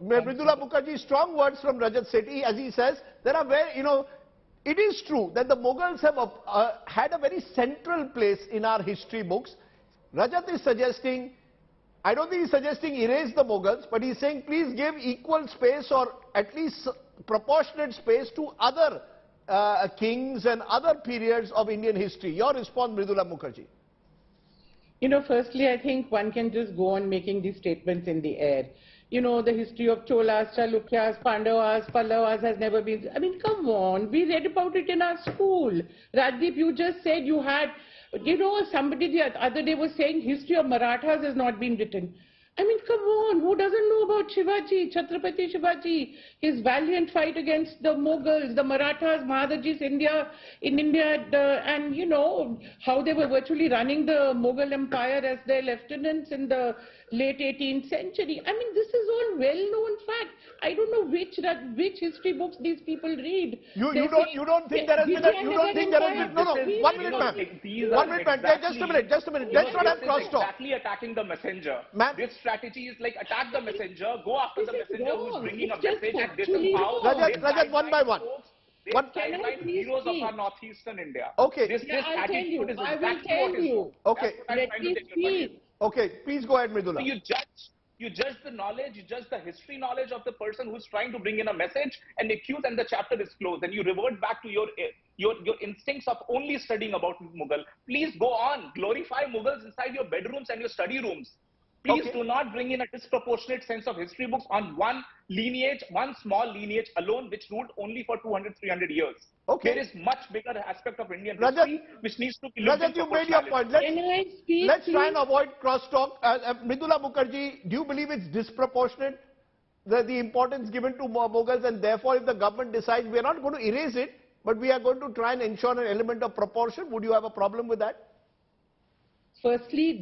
Mridula Mukherjee, strong words from Rajat Sethi, as he says, there are very, it is true that the Mughals have had a very central place in our history books. Rajat is suggesting, I don't think he's suggesting erase the Mughals, but he's saying please give equal space or at least proportionate space to other kings and other periods of Indian history. Your response, Mridula Mukherjee. Firstly, I think one can just go on making these statements in the air. The history of Cholas, Chalukyas, Pandavas, Pallavas has never been... I mean, come on. We read about it in our school. Rajdeep, you just said you had... somebody the other day was saying history of Marathas has not been written. I mean, come on, who doesn't know about Shivaji, Chhatrapati Shivaji, his valiant fight against the Mughals, the Marathas, Mahadaji's India, and how they were virtually running the Mughal Empire as their lieutenants in the late 18th century. I mean, this is all well-known fact. I don't know which history books these people read. You don't think there has been no, 1 minute, ma'am. 1 minute, ma'am. Just a minute. Let's not have crosstalk. Exactly attacking the messenger. This strategy is like attack the messenger, go after the messenger who's bringing a message, and this is how... Rajat, one by one. They sideline heroes of our northeastern India. Okay. This attitude is exactly what is wrong. Okay. Let me speak. Okay, please go ahead, Mridula. So you judge the knowledge, you judge the history knowledge of the person who's trying to bring in a message, and the chapter is closed, and you revert back to your instincts of only studying about Mughal. Please go on, glorify Mughals inside your bedrooms and your study rooms. Please do not bring in a disproportionate sense of history books on one lineage, one small lineage alone, which ruled only for 200, 300 years. There is much bigger aspect of Indian history which needs to be looked Rajat, you made your point. Let's try and avoid crosstalk. Mridula Mukherjee, do you believe it's disproportionate, the importance given to Mughals, and therefore if the government decides we are not going to erase it, but we are going to try and ensure an element of proportion, would you have a problem with that? Firstly,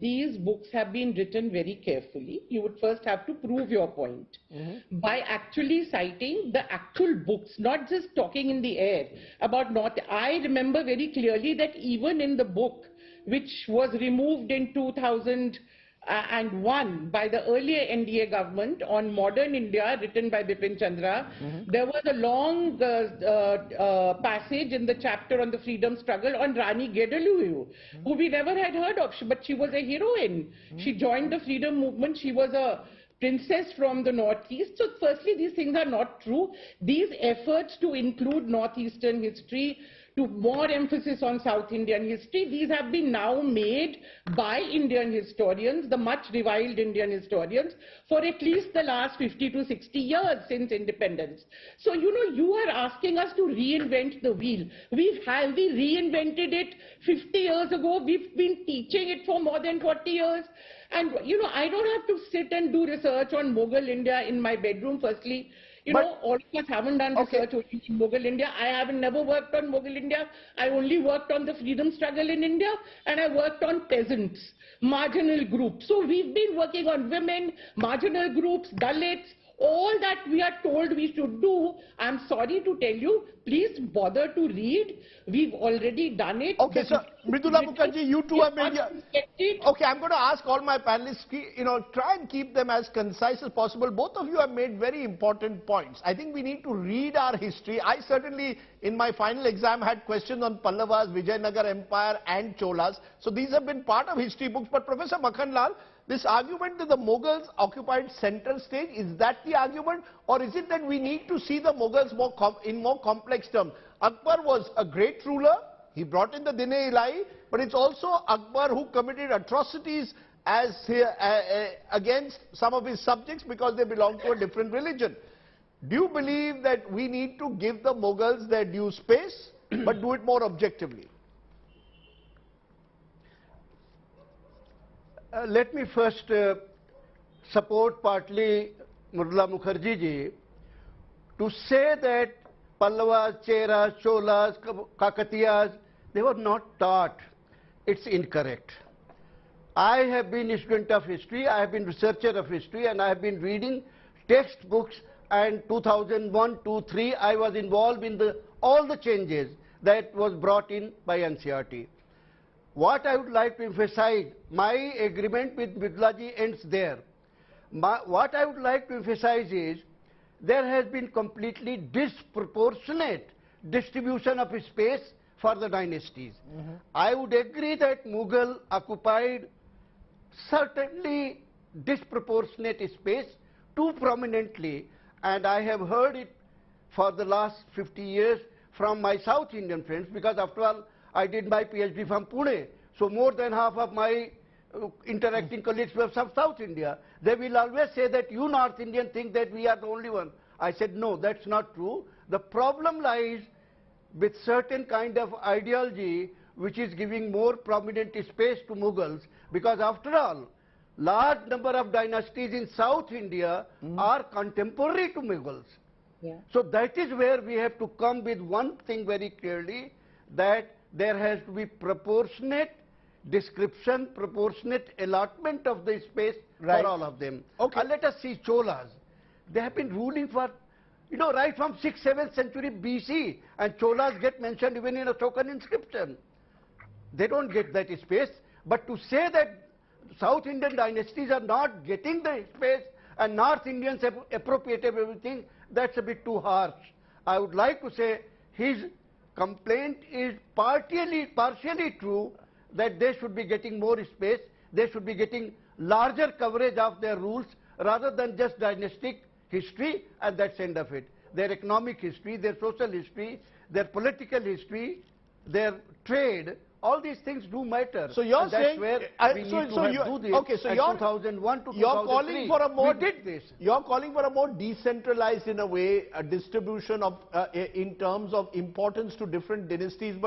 these books have been written very carefully. You would first have to prove your point by actually citing the actual books, not just talking in the air about North. I remember very clearly that even in the book, which was removed in 2001 by the earlier NDA government on modern India, written by Bipin Chandra, there was a long passage in the chapter on the freedom struggle on Rani Gedaliyu, who we never had heard of, but she was a heroine. She joined the freedom movement. She was a princess from the Northeast. So firstly, these things are not true. These efforts to include Northeastern history, to more emphasis on South Indian history, these have been now made by Indian historians, the much reviled Indian historians, for at least the last 50 to 60 years since independence. So, you are asking us to reinvent the wheel. We reinvented it 50 years ago. We've been teaching it for more than 40 years. And, I don't have to sit and do research on Mughal India in my bedroom, firstly. All of us haven't done research on Mughal India. I haven't never worked on Mughal India. I only worked on the freedom struggle in India, and I worked on peasants, marginal groups. So we've been working on women, marginal groups, Dalits, all that we are told we should do. I'm sorry to tell you, please bother to read. We've already done it. Okay, so Mridula Mukherjee, you two have made your... Okay, I'm going to ask all my panelists, try and keep them as concise as possible. Both of you have made very important points. I think we need to read our history. I certainly, in my final exam, had questions on Pallavas, Vijayanagar Empire and Cholas. So these have been part of history books. But Professor Makhanlal, this argument that the Mughals occupied central stage, is that the argument, or is it that we need to see the Mughals in more complex terms? Akbar was a great ruler, he brought in the Din-e-Ilahi, but it's also Akbar who committed atrocities against some of his subjects because they belong to a different religion. Do you believe that we need to give the Mughals their due space, but do it more objectively? Let me first support partly Mridula Mukherjee ji to say that Pallavas, Cheras, Cholas, Kakatiyas, they were not taught. It's incorrect. I have been a student of history, I have been researcher of history, and I have been reading textbooks, and 2001, 2, 3, I was involved in all the changes that was brought in by NCERT. What I would like to emphasize, my agreement with Mridula ji ends there. What I would like to emphasize is there has been completely disproportionate distribution of space for the dynasties. I would agree that Mughal occupied certainly disproportionate space too prominently, and I have heard it for the last 50 years from my South Indian friends, because after all I did my PhD from Pune, so more than half of my interacting colleagues were from South India. They will always say that you North Indian think that we are the only one. I said no, that's not true. The problem lies with certain kind of ideology which is giving more prominent space to Mughals, because after all, large number of dynasties in South India are contemporary to Mughals. Yeah. So that is where we have to come with one thing very clearly, that there has to be proportionate description, proportionate allotment of the space Right. for all of them. Okay. Let us see Cholas. They have been ruling for, right from 6th, 7th century BC, and Cholas get mentioned even in a token inscription. They don't get that space, but to say that South Indian dynasties are not getting the space and North Indians have appropriated everything, that's a bit too harsh. I would like to say his complaint is partially true, that they should be getting more space, they should be getting larger coverage of their rules rather than just dynastic history, and that's the end of it. Their economic history, their social history, their political history, their trade, all these things do matter. So you're and that's saying, where we need to do this. okay, so And you're 2001 to you're 2003, calling for a more we did this. You're calling for a more decentralized, in a way, a distribution of in terms of importance to different dynasties. But